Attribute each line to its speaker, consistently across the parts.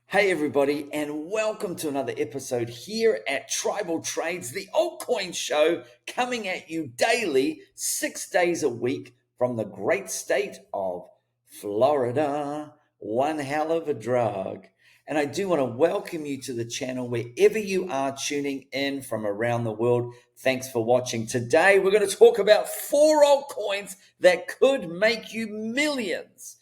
Speaker 1: Hey everybody, and welcome to another episode here at Tribal Trades, the altcoin show, coming at you daily, 6 days a week from the great state of Florida. One hell of a drug. And I do want to welcome you to the channel wherever you are tuning in from around the world. Thanks for watching. Today we're going to talk about 4 altcoins that could make you millions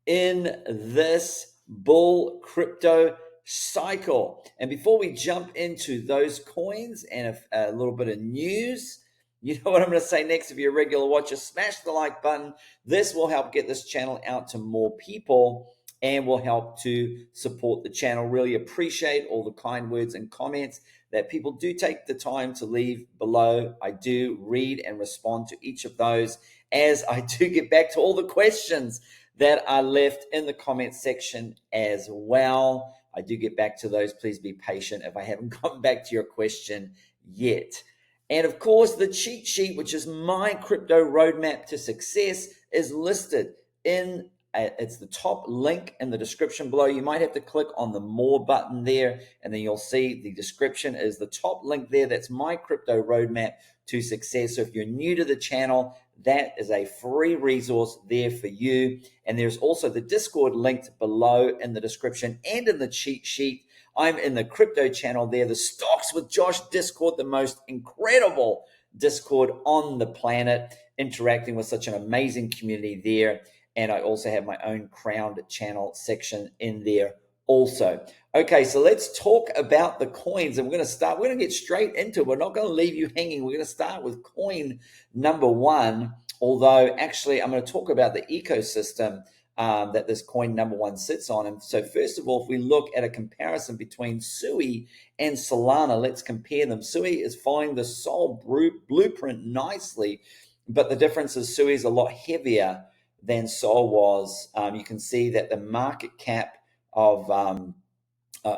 Speaker 1: in this bull crypto cycle. And before we jump into those coins and a little bit of news, you know what I'm going to say next. If you're a regular watcher, smash the like button. This will help get this channel out to more people and will help to support the channel. Really appreciate all the kind words and comments that people do take the time to leave below. I do read and respond to each of those, as I do get back to all the questions that are left in the comment section as well. I do get back to those. Please be patient if I haven't gotten back to your question yet. And of course, the cheat sheet, which is my crypto roadmap to success, is listed in it's the top link in the description below. You might have to click on the more button there, and then you'll see the description is the top link there. That's my crypto roadmap to success. So if you're new to the channel, that is a free resource there for you. And there's also the Discord linked below in the description and in the cheat sheet. I'm in the crypto channel there, the Stocks with Josh Discord, the most incredible Discord on the planet, interacting with such an amazing community there. And I also have my own crowned channel section in there also. Okay, so let's talk about the coins, and we're going to get straight into it. We're not going to leave you hanging. We're going to start with coin number one, although actually I'm going to talk about the ecosystem that this coin number one sits on. And so first of all, if we look at a comparison between SUI and Solana, let's compare them. SUI is following the Sol blueprint nicely, but the difference is SUI is a lot heavier than Sol was. You can see that the market cap of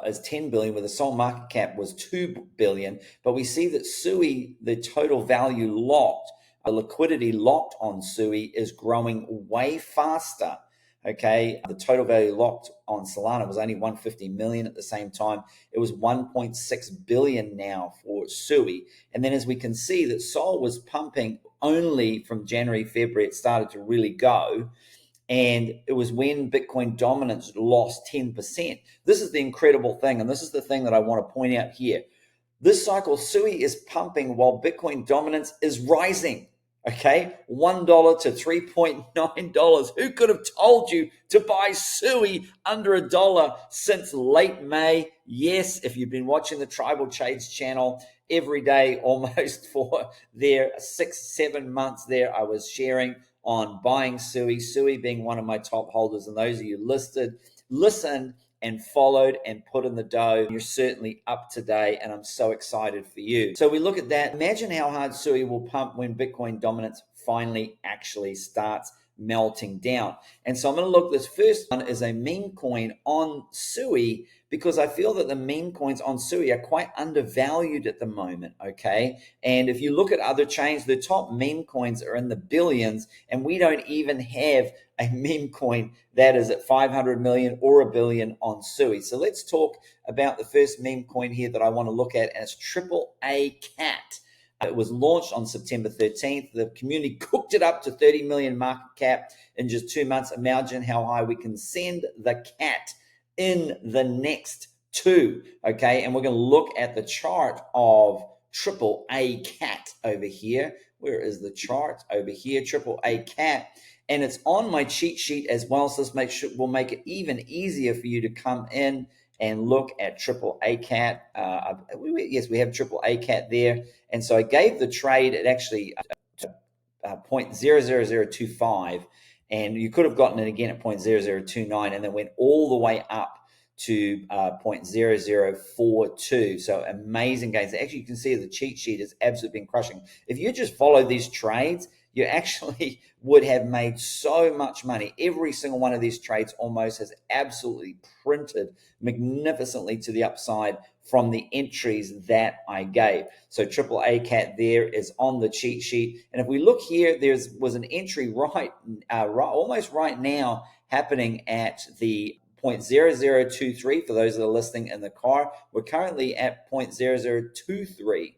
Speaker 1: is 10 billion, where the Sol market cap was 2 billion. But we see that SUI, the total value locked, the liquidity locked on SUI is growing way faster. Okay, the total value locked on Solana was only 150 million at the same time. It was 1.6 billion now for SUI. And then as we can see that Sol was pumping only from January, February, it started to really go. And it was when Bitcoin dominance lost 10%. This is the incredible thing, and this is the thing that I want to point out here. This cycle, SUI is pumping while Bitcoin dominance is rising. Okay, $1 to $3.9. Who could have told you to buy SUI under $1 since late May? Yes, if you've been watching the Tribal Trades channel every day almost for their 6-7 months there, I was sharing on buying SUI being one of my top holders. And those of you listened and followed and put in the dough, you're certainly up to date, and I'm so excited for you. So we look at that. Imagine how hard SUI will pump when Bitcoin dominance finally actually starts melting down. And so I'm going to look, this first one is a meme coin on SUI, because I feel that the meme coins on SUI are quite undervalued at the moment, okay? And if you look at other chains, the top meme coins are in the billions, and we don't even have a meme coin that is at 500 million or a billion on SUI. So let's talk about the first meme coin here that I want to look at, and it's Triple A Cat. It was launched on September 13th. The community cooked it up to 30 million market cap in just 2 months. Imagine how high we can send the cat in the next 2, okay? And we're going to look at the chart of Triple A Cat over here. Where is the chart? Over here, Triple A Cat. And it's on my cheat sheet as well, so this will make it even easier for you to come in and look at Triple A Cat. Yes, we have Triple A Cat there. And so I gave the trade at actually 0.00025, and you could have gotten it again at 0.0029, and then went all the way up to 0.0042. So amazing gains. Actually, you can see the cheat sheet has absolutely been crushing. If you just follow these trades, you actually would have made so much money. Every single one of these trades almost has absolutely printed magnificently to the upside from the entries that I gave. So Triple A Cat there is on the cheat sheet. And if we look here, was an entry almost right now happening at the 0.0023 for those that are listening in the car. We're currently at 0.0023.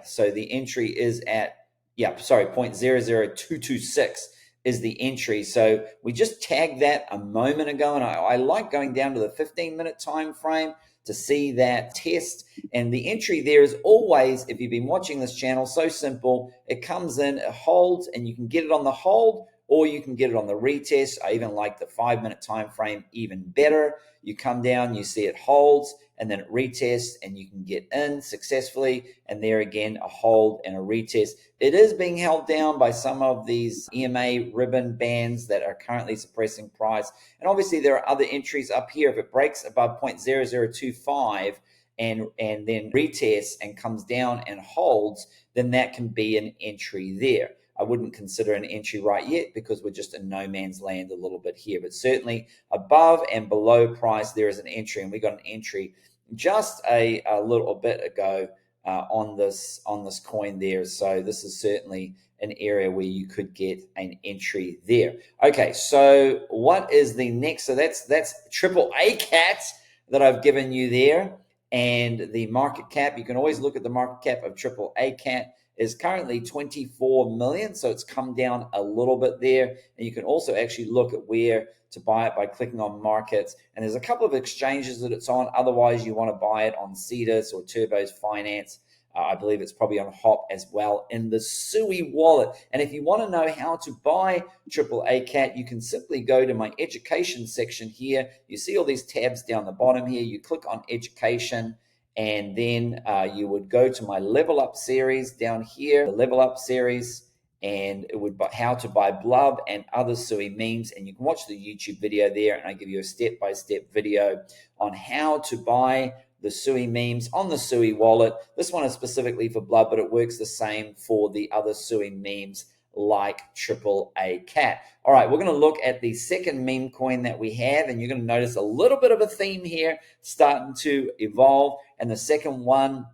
Speaker 1: So the entry is at, 0.00226 is the entry. So we just tagged that a moment ago, and I like going down to the 15-minute time frame to see that test. And the entry there is always, if you've been watching this channel, so simple. It comes in, it holds, and you can get it on the hold, or you can get it on the retest. I even like the 5-minute time frame even better. You come down, you see it holds, and then it retests, and you can get in successfully, and there again, a hold and a retest. It is being held down by some of these EMA ribbon bands that are currently suppressing price. And obviously there are other entries up here. If it breaks above 0.0025 and then retests and comes down and holds, then that can be an entry there. I wouldn't consider an entry right yet because we're just in no man's land a little bit here. But certainly above and below price, there is an entry. And we got an entry just a little bit ago on this coin there. So this is certainly an area where you could get an entry there. Okay, so what is the next? So that's triple A cats that I've given you there. And the market cap, you can always look at the market cap of triple A cat, is currently 24 million. So it's come down a little bit there. And you can also actually look at where to buy it by clicking on markets. And there's a couple of exchanges that it's on. Otherwise, you want to buy it on Cetus or Turbo's Finance. I believe it's probably on Hop as well in the Sui wallet. And if you want to know how to buy triple A cat, you can simply go to my education section here. You see all these tabs down the bottom here. You click on education, and then you would go to my level up series down here, the level up series, and it would be how to buy Blub and other Sui memes. And you can watch the YouTube video there, and I give you a step-by-step video on how to buy the Sui memes on the Sui wallet. This one is specifically for Blub, but it works the same for the other Sui memes like triple A cat. All right, we're going to look at the second meme coin that we have, and you're going to notice a little bit of a theme here starting to evolve. And the second one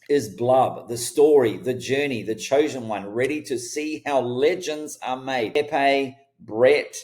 Speaker 1: is Blub, the story, the journey, the chosen one, ready to see how legends are made. Pepe, Brett,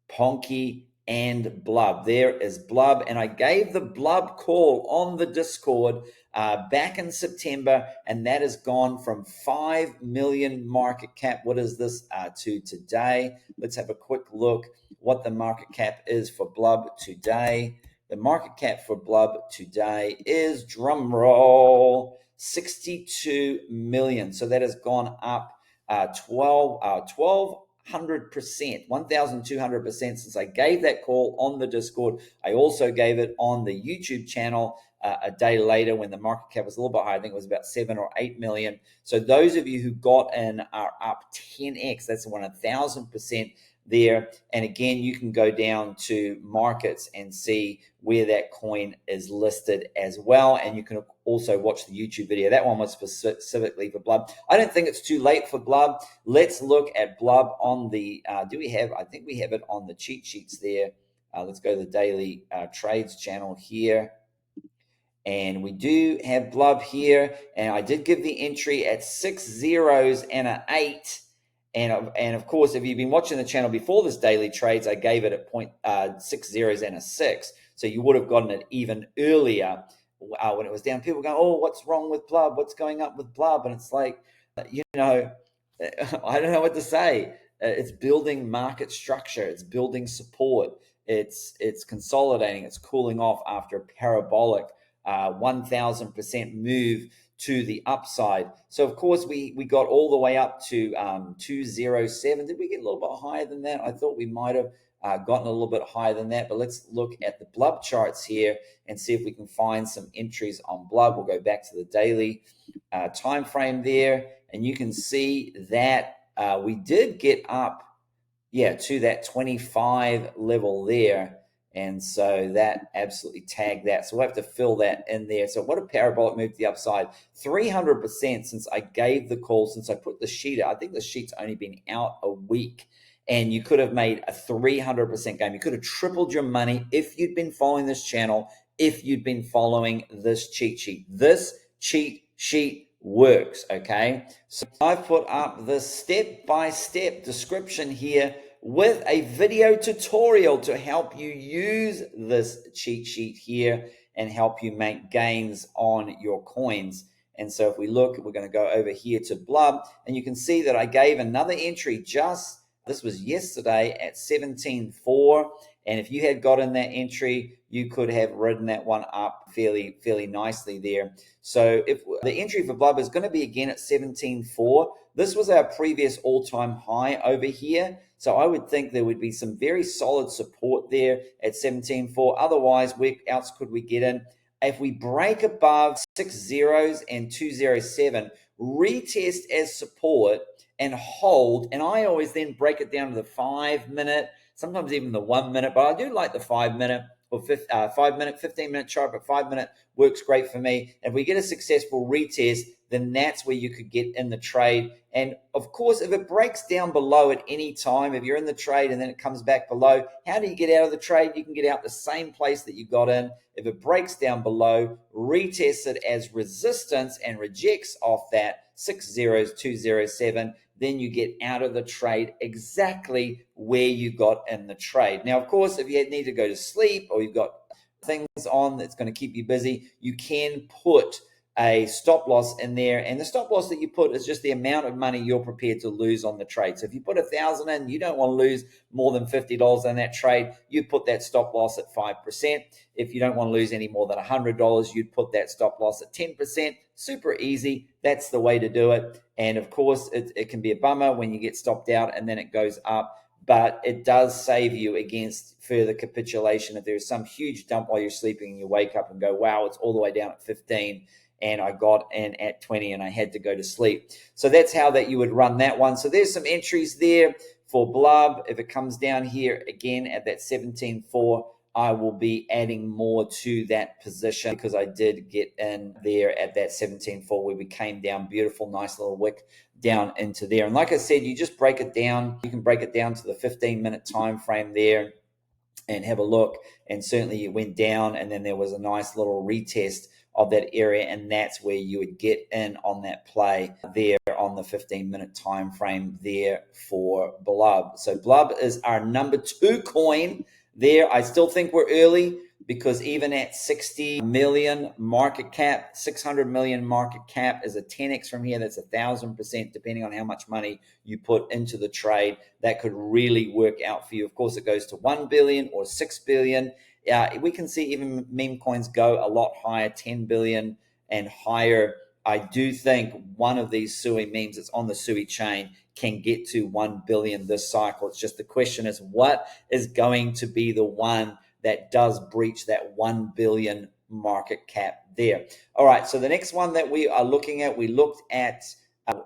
Speaker 1: Ponky, and Blub. There is Blub, and I gave the Blub call on the Discord back in September, and that has gone from 5 million market cap. What is this to today? Let's have a quick look what the market cap is for Blub today. The market cap for Blub today is, drum roll, 62 million. So that has gone up 1,200%, 1,200% since I gave that call on the Discord. I also gave it on the YouTube channel a day later when the market cap was a little bit higher. I think it was about 7 or 8 million. So those of you who got in are up 10x. That's 1,000% there. And again, you can go down to markets and see where that coin is listed as well. And you can also watch the YouTube video. That one was specifically for Blub. I don't think it's too late for Blub. Let's look at Blub on the, I think we have it on the cheat sheets there. Let's go to the daily trades channel here. And we do have Blub here. And I did give the entry at 6 zeros and an 8. And of course, if you've been watching the channel before this daily trades, I gave it at 6 zeros and a 6. So you would have gotten it even earlier when it was down. People go, oh, what's wrong with Blub? What's going up with Blub? And it's like, I don't know what to say. It's building market structure. It's building support. It's consolidating. It's cooling off after a parabolic 1,000% move to the upside. So of course we got all the way up to 207. Did we get a little bit higher than that? I thought we might have gotten a little bit higher than that, but let's look at the Blub charts here and see if we can find some entries on Blub. We'll go back to the daily time frame there, and you can see that we did get up to that 25 level there. And so that absolutely tagged that. So we'll have to fill that in there. So what a parabolic move to the upside. 300% since I gave the call, since I put the sheet out. I think the sheet's only been out a week. And you could have made a 300% gain. You could have tripled your money if you'd been following this channel, if you'd been following this cheat sheet. This cheat sheet works, okay? So I've put up the step-by-step description here with a video tutorial to help you use this cheat sheet here and help you make gains on your coins. And so if we look, we're going to go over here to Blub, and you can see that I gave another entry this was yesterday at 17.4. And if you had gotten that entry, you could have ridden that one up fairly nicely there. So if the entry for Blub is going to be again at 17.4, this was our previous all-time high over here. So I would think there would be some very solid support there at 17.4. Otherwise, where else could we get in? If we break above 6 zeros and 207, retest as support and hold. And I always then break it down to the 5 minute, sometimes even the 1 minute, but I do like the 5 minute or 5 minute, 15-minute chart, but 5 minute works great for me. If we get a successful retest, then that's where you could get in the trade. And of course, if it breaks down below at any time, if you're in the trade and then it comes back below, how do you get out of the trade? You can get out the same place that you got in. If it breaks down below, retest it as resistance and rejects off that 6 zeros, 207, then you get out of the trade exactly where you got in the trade. Now, of course, if you need to go to sleep or you've got things on that's going to keep you busy, you can put a stop loss in there, and the stop loss that you put is just the amount of money you're prepared to lose on the trade. So if you put 1,000 in, you don't want to lose more than $50 on that trade, you put that stop loss at 5%. If you don't want to lose any more than $100, you'd put that stop loss at 10%. Super easy. That's the way to do it. And of course, it can be a bummer when you get stopped out and then it goes up, but it does save you against further capitulation. If there's some huge dump while you're sleeping and you wake up and go, wow, it's all the way down at 15 and I got in at 20 and I had to go to sleep. So that's how that you would run that one. So there's some entries there for Blub. If it comes down here again at that 17.4, I will be adding more to that position because I did get in there at that 17.4 where we came down. Beautiful, nice little wick down into there. And like I said, you just break it down. You can break it down to the 15-minute time frame there and have a look. And certainly it went down and then there was a nice little retest of that area, and that's where you would get in on that play there on the 15-minute time frame there for Blub. So Blub is our number 2 coin there. I still think we're early because even at 60 million market cap, 600 million market cap is a 10x from here. That's 1,000%, depending on how much money you put into the trade. That could really work out for you. Of course, it goes to 1 billion or 6 billion. We can see even meme coins go a lot higher, 10 billion and higher. I do think one of these Sui memes that's on the Sui chain can get to 1 billion this cycle. It's just the question is what is going to be the one that does breach that 1 billion market cap there. All right, so the next one that we are looking at, we looked at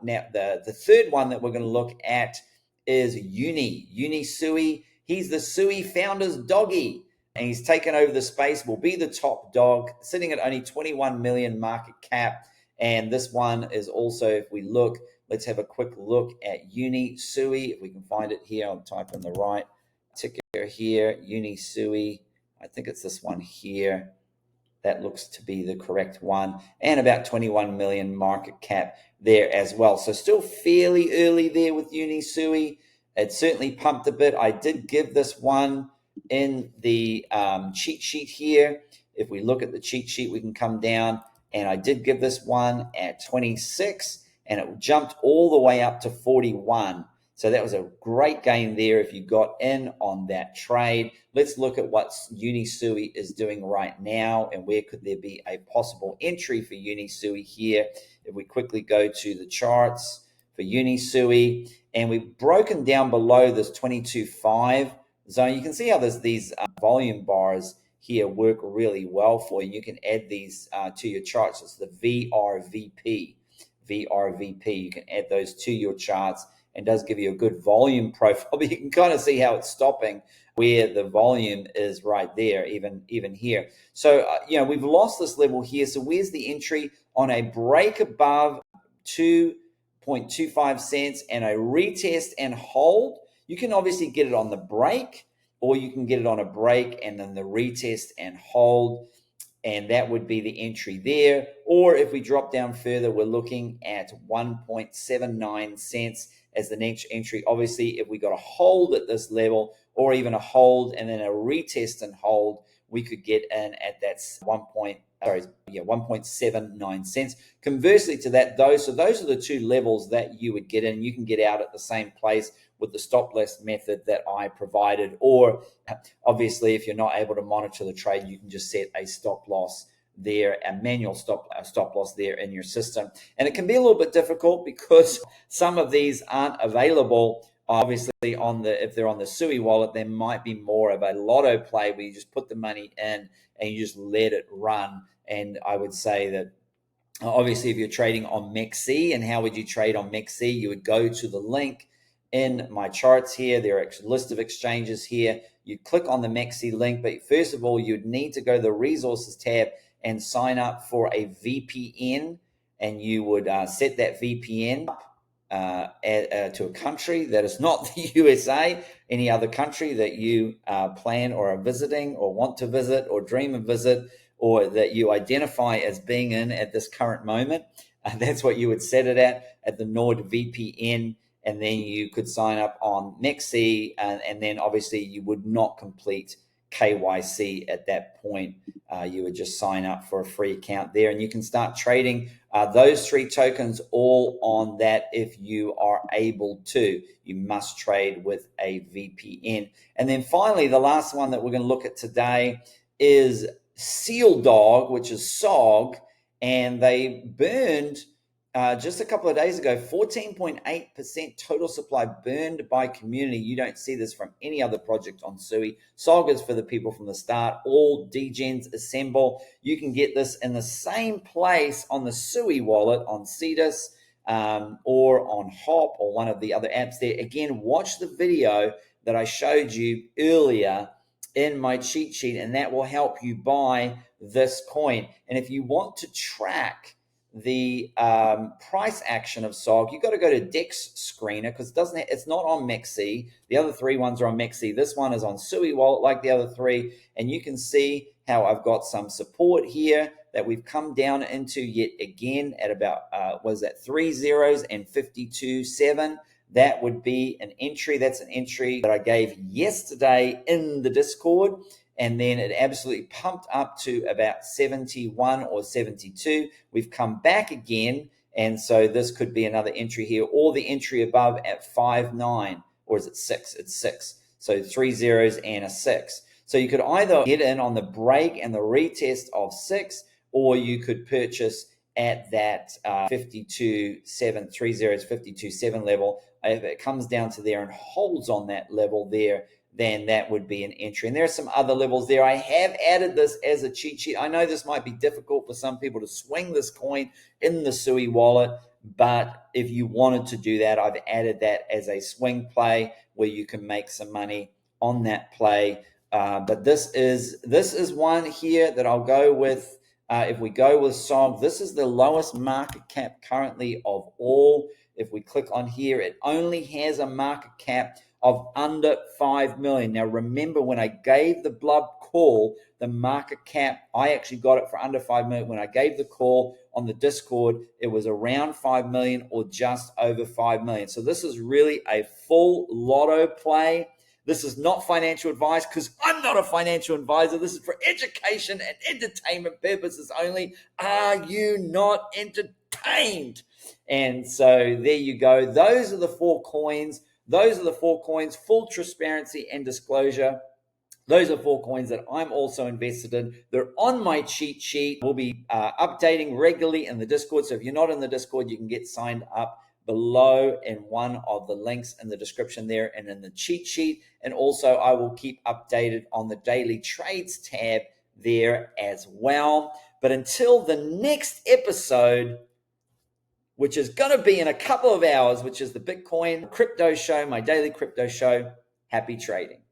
Speaker 1: now the third one that we're going to look at is UniSui. He's the Sui founder's doggy, and he's taken over the space, will be the top dog, sitting at only 21 million market cap. And this one is also, if we look, let's have a quick look at UniSui. If we can find it here, I'll type in the right ticker here, UniSui. I think it's this one here. That looks to be the correct one. And about 21 million market cap there as well. So still fairly early there with UniSui. It certainly pumped a bit. I did give this one in the cheat sheet here. If we look at the cheat sheet, we can come down, and I did give this one at 26, and it jumped all the way up to 41. So that was a great gain there if you got in on that trade. Let's look at what UniSui is doing right now and where could there be a possible entry for UniSui here. If we quickly go to the charts for UniSui, and we've broken down below this 22.5 zone. You can see how these volume bars here work really well for you. You can add these to your charts. It's the VRVP. You can add those to your charts, and does give you a good volume profile. But you can kind of see how it's stopping where the volume is right there, even here. So, we've lost this level here. So where's the entry? On a break above 2.25 cents and a retest and hold, you can obviously get it on the break, or you can get it on a break and then the retest and hold, and that would be the entry there. Or if we drop down further, we're looking at 1.79 cents as the next entry. Obviously, if we got a hold at this level, or even a hold and then a retest and hold, we could get in at that 1.79 cents. Conversely to that, those are the two levels that you would get in. You can get out at the same place with the stop loss method that I provided, or obviously if you're not able to monitor the trade, you can just set a stop loss there, a manual stop loss there in your system. And it can be a little bit difficult because some of these aren't available. Obviously, if they're on the Sui wallet, there might be more of a lotto play where you just put the money in and you just let it run. And I would say that obviously, if you're trading on MEXC, and how would you trade on MEXC? You would go to the link in my charts here. There are a list of exchanges here. You click on the MEXC link, but first of all, you'd need to go to the resources tab and sign up for a VPN, and you would set that VPN up to a country that is not the USA, any other country that you plan or are visiting or want to visit or dream of visit, or that you identify as being in at this current moment. That's what you would set it at the NordVPN, and then you could sign up on MEXC, and then obviously you would not complete KYC at that point. You would just sign up for a free account there, and you can start trading those three tokens all on that if you are able to. You must trade with a VPN. And then finally, the last one that we're going to look at today is Seal Dog, which is SOG, and they burned just a couple of days ago, 14.8% total supply burned by community. You don't see this from any other project on Sui. SOG is for the people from the start. All degens assemble. You can get this in the same place on the Sui wallet, on Cetus, or on Hop, or one of the other apps there. Again, watch the video that I showed you earlier in my cheat sheet, and that will help you buy this coin. And if you want to track the price action of SOG, you've got to go to Dex Screener, because it's not on MEXC. The other three ones are on MEXC. This one is on Sui wallet like the other three, and you can see how I've got some support here that we've come down into yet again at about 3 zeros and 52.7. That would be an entry. That's an entry that I gave yesterday in the Discord, and then it absolutely pumped up to about 71 or 72. We've come back again, and so this could be another entry here, or the entry above at 5.9, or is it 6? It's 6. So 3 zeros and a 6. So you could either get in on the break and the retest of 6, or you could purchase at that 52.7, 3 zeros, 52.7 level. If it comes down to there and holds on that level there, then that would be an entry. And there are some other levels there. I have added this as a cheat sheet. I know this might be difficult for some people to swing this coin in the Sui wallet, but if you wanted to do that, I've added that as a swing play where you can make some money on that play. But this is one here that I'll go with. If we go with SOG, this is the lowest market cap currently of all. If we click on here, it only has a market cap of under 5 million. Now, remember, when I gave the Blub call, the market cap, I actually got it for under 5 million. When I gave the call on the Discord, it was around 5 million or just over 5 million. So this is really a full lotto play. This is not financial advice, because I'm not a financial advisor. This is for education and entertainment purposes only. Are you not entertained? And so there you go. Those are the 4 coins. Those are the 4 coins, full transparency and disclosure. Those are 4 coins that I'm also invested in. They're on my cheat sheet. We'll be updating regularly in the Discord. So if you're not in the Discord, you can get signed up below in one of the links in the description there and in the cheat sheet. And also I will keep updated on the daily trades tab there as well. But until the next episode, which is going to be in a couple of hours, which is the Bitcoin crypto show, my daily crypto show, happy trading.